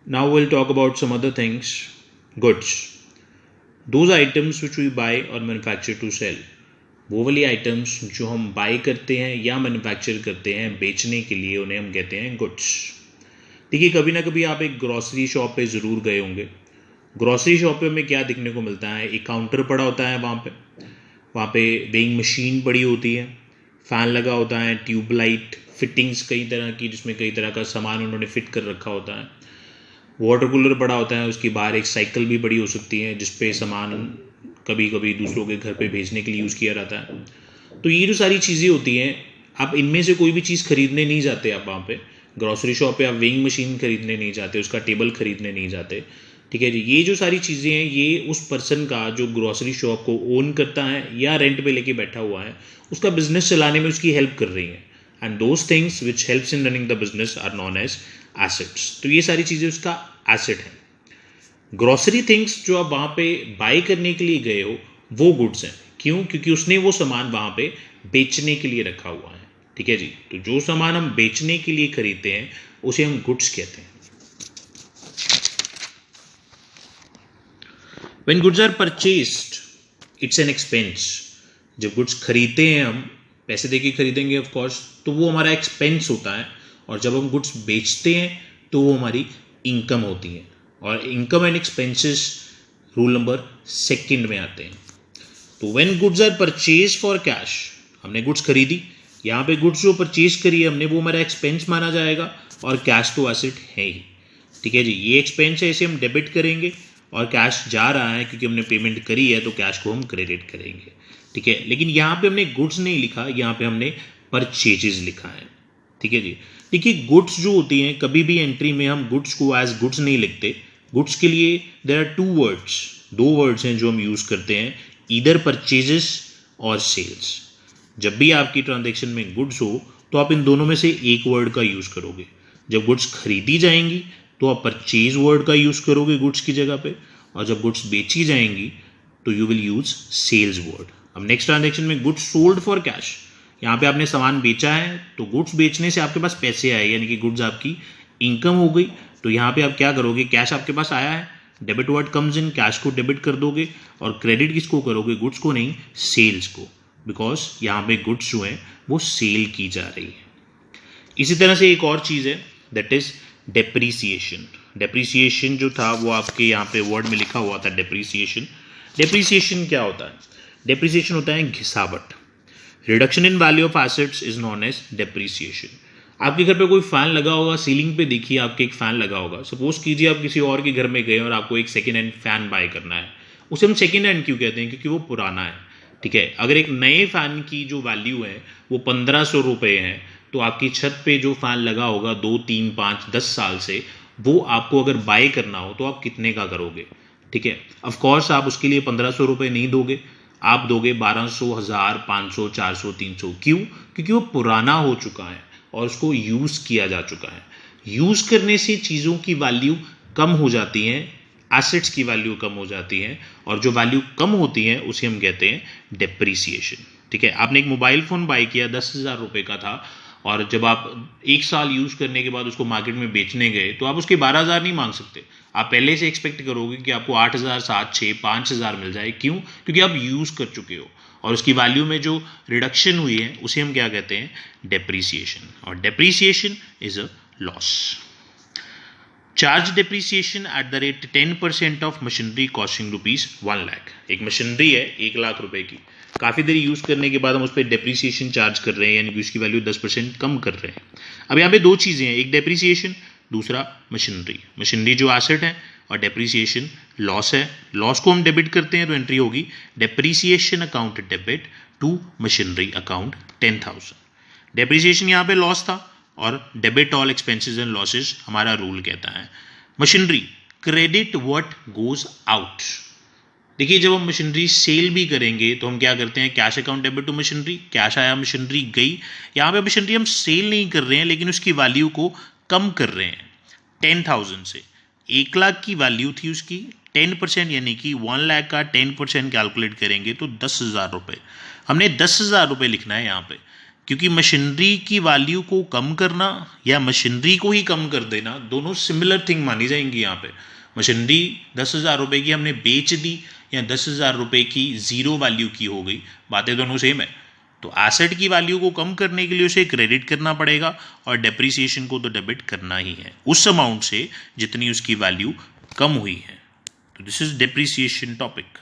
Now we'll talk about some other things. Goods. Those items which we buy or manufacture to sell. वो वाली items जो हम by करते हैं या मैन्युफैक्चर करते हैं बेचने के लिए, उन्हें हम कहते हैं गुड्स. देखिए, कभी ना कभी आप एक ग्रॉसरी शॉप पे ज़रूर गए होंगे. ग्रॉसरी शॉप पे हमें क्या दिखने को मिलता है? एक काउंटर पड़ा होता है वहाँ पे वेइंग मशीन पड़ी होती है, फ़ैन लगा होता है, ट्यूबलाइट, फिटिंग्स कई तरह की जिसमें कई तरह का सामान उन्होंने फिट कर रखा होता है. वाटर कूलर पड़ा होता है, उसके बाहर एक साइकिल भी पड़ी हो सकती है जिस पे सामान कभी कभी दूसरों के घर पे भेजने के लिए यूज़ किया जाता है. तो ये जो सारी चीज़ें होती हैं, आप इनमें से कोई भी चीज़ खरीदने नहीं जाते. आप वहाँ पे ग्रॉसरी शॉप पे आप वेइंग मशीन खरीदने नहीं जाते, उसका टेबल खरीदने नहीं जाते. ठीक है जी. ये जो सारी चीज़ें हैं, ये उस पर्सन का जो ग्रॉसरी शॉप को ओन करता है या रेंट पे लेके बैठा हुआ है, उसका बिजनेस चलाने में उसकी हेल्प कर रही हैं. And those things which helps in running the business are known as assets. तो ये सारी चीज़ें उसका एसेट है. ग्रॉसरी थिंग्स जो आप वहाँ पे बाय करने के लिए गए हो, वो गुड्स हैं. क्यों? क्योंकि उसने वो सामान वहाँ पे बेचने के लिए रखा हुआ है. ठीक है जी. तो जो सामान हम बेचने के लिए खरीदते हैं उसे हम गुड्स कहते हैं. When goods are purchased, it's an expense. जब गुड्स खरीदते हैं, हम पैसे देके खरीदेंगे ऑफ कोर्स, तो वो हमारा एक्सपेंस होता है. और जब हम गुड्स बेचते हैं तो वो हमारी इनकम होती है. और income and expenses rule number 2 में आते हैं. तो when goods are purchase for cash, हमने गुड्स खरीदी, यहाँ पे गुड्स जो परचेज करी है हमने, वो हमारा एक्सपेंस माना जाएगा. और कैश तो एसेट है ही. ठीक है जी. ये एक्सपेंस है, इसे हम डेबिट करेंगे. और कैश जा रहा है क्योंकि हमने पेमेंट करी है, तो कैश को हम क्रेडिट करेंगे. ठीक है. लेकिन यहाँ पे हमने गुड्स नहीं लिखा, यहाँ पे हमने परचेजेस लिखा है. ठीक है जी. देखिए, गुड्स जो होती हैं, कभी भी एंट्री में हम गुड्स को एज गुड्स नहीं लिखते. गुड्स के लिए देयर आर 2 वर्ड्स, 2 वर्ड्स हैं जो हम यूज़ करते हैं, ईदर परचेजेस और सेल्स. जब भी आपकी ट्रांजेक्शन में गुड्स हो तो आप इन दोनों में से एक वर्ड का यूज़ करोगे. जब गुड्स खरीदी जाएंगी तो आप परचेज वर्ड का यूज़ करोगे गुड्स की जगह पे. और जब गुड्स बेची जाएंगी तो you will use sales word. अब नेक्स्ट ट्रांजेक्शन में गुड्स सोल्ड फॉर कैश, यहाँ पे आपने सामान बेचा है, तो गुड्स बेचने से आपके पास पैसे आए, यानी कि गुड्स आपकी इनकम हो गई. तो यहाँ पे आप क्या करोगे? कैश आपके पास आया है, debit word comes in, cash को डेबिट कर दोगे. और क्रेडिट किसको करोगे? गुड्स को नहीं, सेल्स को. बिकॉज यहाँ पे गुड्स जो हैं वो सेल की जा रही है. इसी तरह से एक और चीज़ है, दैट इज डेप्रीसिएशन. डेप्रीसिएशन जो था वो आपके यहाँ पे वर्ड में लिखा हुआ था, डेप्रीसिएशन. डेप्रीसिएशन क्या होता है? डेप्रीसिएशन होता है घिसावट. Reduction in value of assets is known as depreciation. आपके घर पे कोई फैन लगा होगा, सीलिंग पे देखिए आपके एक फैन लगा होगा. सपोज कीजिए आप किसी और के घर में गए और आपको एक सेकेंड हैंड फैन बाय करना है. उसे हम सेकेंड हैंड क्यों कहते हैं? क्योंकि वो पुराना है. ठीक है. अगर एक नए फैन की जो वैल्यू है वो 1500 रुपये है, तो आपकी छत पे जो फैन लगा होगा 2, 3, 5, 10 साल से, वो आपको अगर बाय करना हो तो आप कितने का करोगे? ठीक है. ऑफ कोर्स आप उसके लिए 1500 रुपये नहीं दोगे, आप दोगे 1200, 1000, 500, 400, 300. क्यों? क्योंकि वो पुराना हो चुका है और उसको यूज़ किया जा चुका है. यूज़ करने से चीज़ों की वैल्यू कम हो जाती हैं, एसेट्स की वैल्यू कम हो जाती है. और जो वैल्यू कम होती है उसे हम कहते हैं डेप्रीसिएशन. ठीक है. आपने एक मोबाइल फ़ोन बाय किया, 10,000 रुपये का था, और जब आप 1 साल यूज़ करने के बाद उसको मार्केट में बेचने गए तो आप उसके 12,000 नहीं मांग सकते. आप पहले से एक्सपेक्ट करोगे कि आपको 8,000, 7, 6, 5,000 मिल जाए. क्यों? क्योंकि आप यूज़ कर चुके हो. और उसकी वैल्यू में जो रिडक्शन हुई है उसे हम क्या कहते हैं? डेप्रीसिएशन. और depreciation is a loss. Charge depreciation at the rate 10% of machinery costing ₹1 lakh. एक मशीनरी है 1 लाख रुपए की, काफ़ी देर यूज़ करने के बाद हम उस पर डेप्रीसिएशन चार्ज कर रहे हैं, यानी कि उसकी वैल्यू 10% कम कर रहे हैं. अब यहाँ पे 2 चीज़ें हैं, एक डेप्रीसिएशन, दूसरा मशीनरी. मशीनरी जो एसेट है और डेप्रीसिएशन लॉस है. लॉस को हम डेबिट करते हैं तो एंट्री होगी depreciation account debit to machinery account 10,000. Depreciation यहाँ पे लॉस था और debit all expenses and losses हमारा रूल कहता है. Machinery credit what goes out. देखिए, जब हम मशीनरी सेल भी करेंगे तो हम क्या करते हैं? Cash account debit to machinery. Cash आया, मशीनरी गई. यहाँ पे मशीनरी हम सेल नहीं कर रहे हैं, लेकिन उसकी वैल्यू को कम कर रहे हैं 10,000 से. 1 लाख की वैल्यू थी उसकी, 10% यानी कि 1 लाख का 10% कैलकुलेट करेंगे तो 10,000 रुपये. हमने 10,000 रुपये लिखना है यहाँ पे. क्योंकि मशीनरी की वैल्यू को कम करना या मशीनरी को ही कम कर देना दोनों सिमिलर थिंग मानी जाएंगी यहाँ पे। मशीनरी 10,000 रुपये की हमने बेच दी या 10,000 रुपये की ज़ीरो वैल्यू की हो गई, बातें दोनों सेम है। तो एसेट की वैल्यू को कम करने के लिए उसे क्रेडिट करना पड़ेगा और डेप्रिसिएशन को तो डेबिट करना ही है उस अमाउंट से जितनी उसकी वैल्यू कम हुई है। तो दिस इज डेप्रिसिएशन टॉपिक।